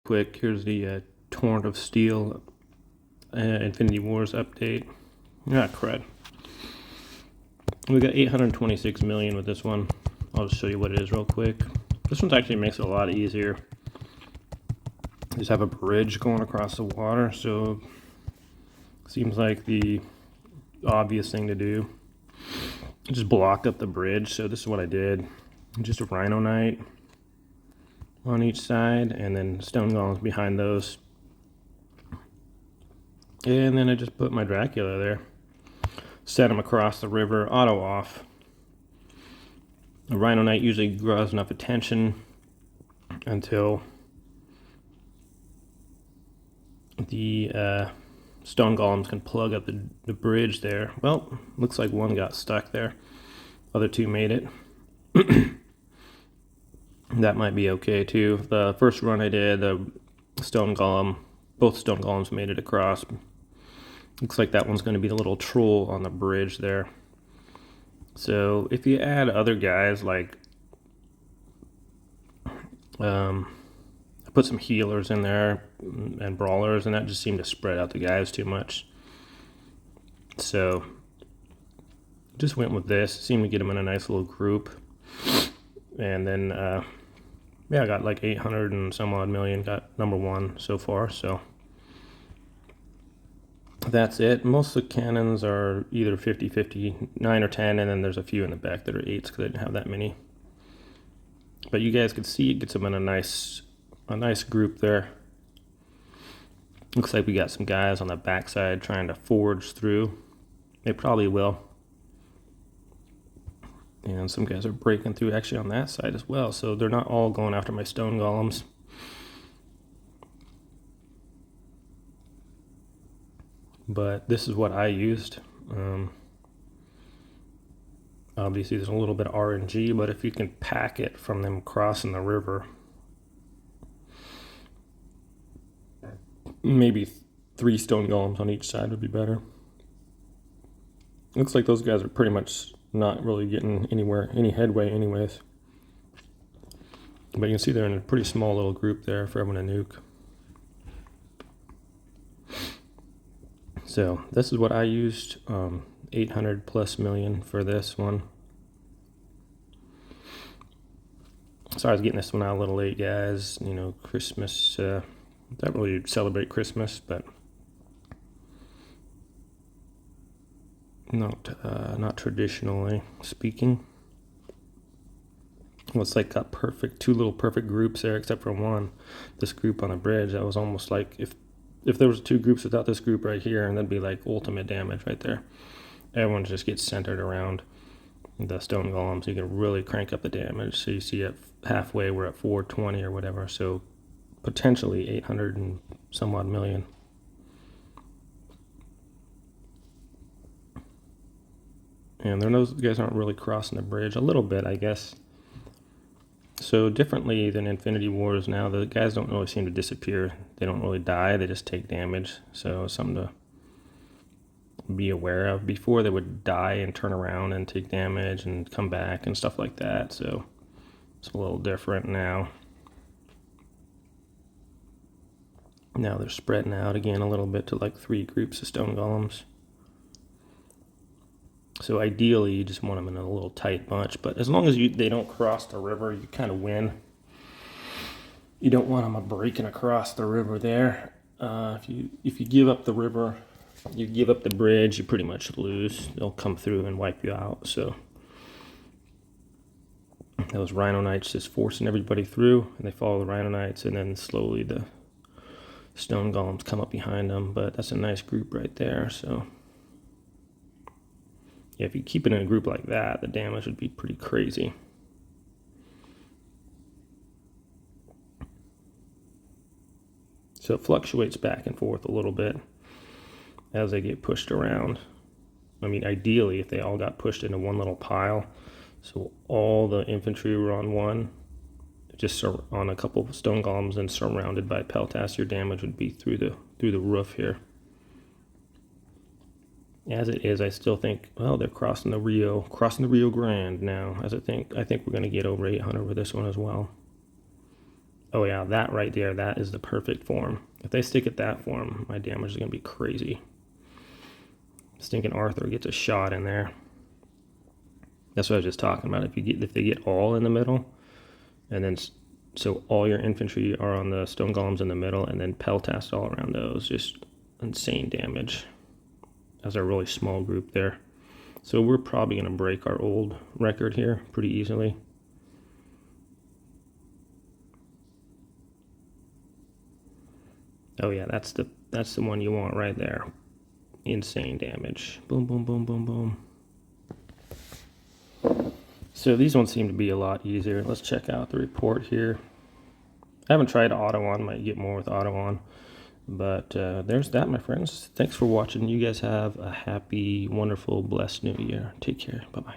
quick. Here's the Torrent of Steel Infinity Wars update. Ah, crud. We got 826 million with this one. I'll just show you what it is real quick. This one actually makes it a lot easier. Just have a bridge going across the water, so seems like the obvious thing to do. Just block up the bridge. So this is what I did. Just a Rhino Knight on each side, and then stone golems behind those. And then I just put my Dracula there. Set him across the river, auto off. A Rhino Knight usually draws enough attention until the stone golems can plug up the bridge there. Well, looks like one got stuck there. Other two made it. That might be okay too. The first run I did, the stone golem, both stone golems made it across. Looks like that one's going to be the little troll on the bridge there. So if you add other guys, like I put some healers in there and brawlers, and that just seemed to spread out the guys too much. So just went with this. Seemed to get them in a nice little group. And then yeah, I got like 800 and some odd million, got number one so far. So that's it. Most of the cannons are either 50, 50, 9 or 10, and then there's a few in the back that are 8s because I didn't have that many. But you guys can see it gets them in a nice group there. Looks like we got some guys on the backside trying to forge through. They probably will. And some guys are breaking through actually on that side as well. So they're not all going after my stone golems. But this is what I used. Obviously there's a little bit of RNG, but if you can pack it from them crossing the river, maybe 3 stone golems on each side would be better. Looks like those guys are pretty much not really getting any headway anyways. But you can see they're in a pretty small little group there for everyone to nuke. So this is what I used, 800 plus million for this one. Sorry I was getting this one out a little late, guys. You know, Christmas, don't really celebrate Christmas, but not traditionally speaking. Well, it's like got two little perfect groups there, except for one. This group on the bridge, that was almost like if there was 2 groups without this group right here, and that'd be like ultimate damage right there. Everyone just gets centered around the stone golems. You can really crank up the damage. So you see at halfway we're at 420 or whatever. So potentially 800 and some odd million. And those guys aren't really crossing the bridge a little bit, I guess. So differently than Infinity Wars now, the guys don't really seem to disappear. They don't really die, they just take damage. So something to be aware of. Before they would die and turn around and take damage and come back and stuff like that. So it's a little different now. Now they're spreading out again a little bit to like 3 groups of stone golems. So ideally, you just want them in a little tight bunch, but as long as they don't cross the river, you kind of win. You don't want them breaking across the river there. If you give up the river, you give up the bridge, you pretty much lose. They'll come through and wipe you out. So those Rhino Knights just forcing everybody through, and they follow the Rhino Knights, and then slowly the stone golems come up behind them. But that's a nice group right there. So yeah, if you keep it in a group like that, the damage would be pretty crazy. So it fluctuates back and forth a little bit as they get pushed around. I mean, ideally, if they all got pushed into one little pile, so all the infantry were on one, just on a couple of stone golems and surrounded by Peltas, your damage would be through the roof here. As it is, I still think, well, they're crossing the Rio Grande now. I think we're going to get over 800 with this one as well. Oh yeah, that right there, that is the perfect form. If they stick at that form, my damage is going to be crazy. Stinking Arthur gets a shot in there. That's what I was just talking about. If they get all in the middle, and then so all your infantry are on the stone golems in the middle, and then peltast all around those, just insane damage. That's a really small group there. So we're probably going to break our old record here pretty easily. Oh yeah, that's the one you want right there. Insane damage. Boom, boom, boom, boom, boom. So these ones seem to be a lot easier. Let's check out the report here. I haven't tried auto on, might get more with auto on. But there's that, my friends. Thanks for watching. You guys have a happy, wonderful, blessed new year. Take care. Bye-bye.